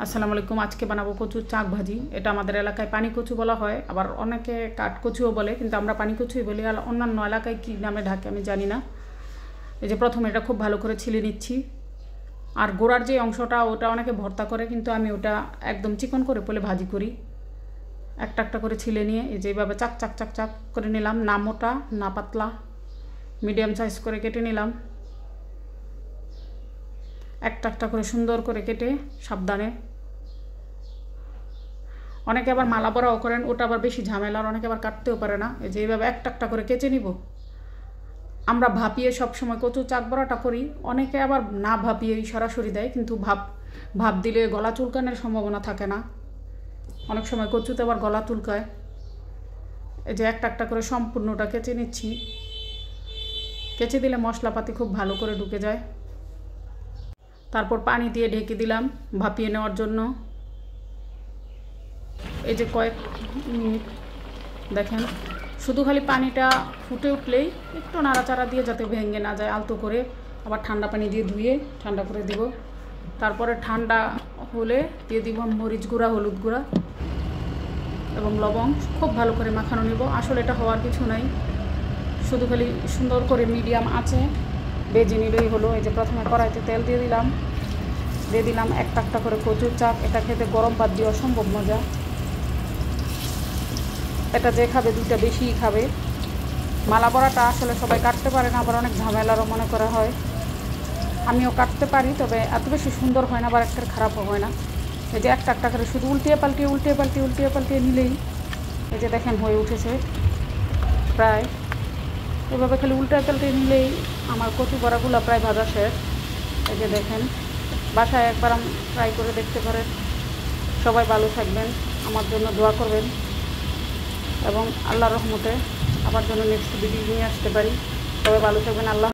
আসসালামু আলাইকুম। আজকে বানাবো কচুর চাক ভাজি। এটা আমাদের এলাকায় পানি কচু বলা হয়, আবার অনেকে কাঠ কচুও বলে, কিন্তু আমরা পানি কচুই বলি। আর অন্যান্য এলাকায় কী নামে ঢাকে আমি জানি না। এই যে প্রথমে এটা খুব ভালো করে ছিলে নিচ্ছি। আর গোড়ার যে অংশটা ওটা অনেকে ভর্তা করে, কিন্তু আমি ওটা একদম চিকন করে বলে ভাজি করি। একটা একটা করে ছিলে নিয়ে এই যে এইভাবে চাক চাক চাক চাক করে নিলাম, না মোটা না পাতলা, মিডিয়াম সাইজ করে কেটে নিলাম। একটা একটা করে সুন্দর করে কেটে সাবধানে। অনেকে আবার মালা বড়াও করেন, ওটা আবার বেশি ঝামেলার, অনেকে আবার কাটতেও পারে না। এই যে এইভাবে একটা একটা করে কেচে নিব। আমরা ভাপিয়ে সবসময় কচু চাক বড়াটা করি, অনেকে আবার না ভাপিয়েই সরাসরি দেয়, কিন্তু ভাপ দিলে গলা চুলকানোর সম্ভাবনা থাকে না। অনেক সময় কচুতে আবার গলা চুলকায়। এই যে একটা একটা করে সম্পূর্ণটা কেচে নিচ্ছি। কেচে দিলে মশলাপাতি খুব ভালো করে ঢুকে যায়। তারপর পানি দিয়ে ঢেকে দিলাম ভাপিয়ে নেওয়ার জন্য। এই যে কয়েক মিনিট দেখেন, শুধু খালি পানিটা ফুটে উঠলেই একটু নাড়াচাড়া দিয়ে যাতে ভেঙে না যায় আলতো করে, আবার ঠান্ডা পানি দিয়ে ধুয়ে ঠান্ডা করে দিব। তারপরে ঠান্ডা হলে দিয়ে দিব মরিচ গুঁড়া, হলুদ গুঁড়া এবং লবং। খুব ভালো করে মাখানো নিব। আসলে এটা হওয়ার কিছু নাই, শুধু খালি সুন্দর করে মিডিয়াম আঁচে ভেজে নিলেই হলো। এই যে প্রথমে কড়াইতে তেল দিয়ে দিলাম একটা একটা করে কচুর চাক। এটা খেতে গরম ভাত দিয়ে অসম্ভব মজা। এটা যে খাবে দুইটা বেশিই খাবে। মালা বড়াটা আসলে সবাই কাটতে পারে না, আবার অনেক ঝামেলারও মনে করা হয়। আমিও কাটতে পারি, তবে এত বেশি সুন্দর হয় না, আবার একটা খারাপও হয় না। এই যে একটা একটা করে শুধু উল্টিয়ে পাল্টিয়ে নিলেই এই যে দেখেন হয়ে উঠেছে প্রায়। এভাবে খালি পাল্টিয়ে নিলেই আমার কচু বড়াগুলো প্রায় ভাজা শেষ। এই যে দেখেন, বাসায় একবার ট্রাই করে দেখতে পারেন। সবাই ভালো থাকবেন, আমার জন্য দোয়া করবেন, এবং আল্লাহর রহমতে আবার জন্য নেক্সট ভিডিও নিয়ে আসতে পারি। সবাই ভালো থাকবেন। আল্লাহ।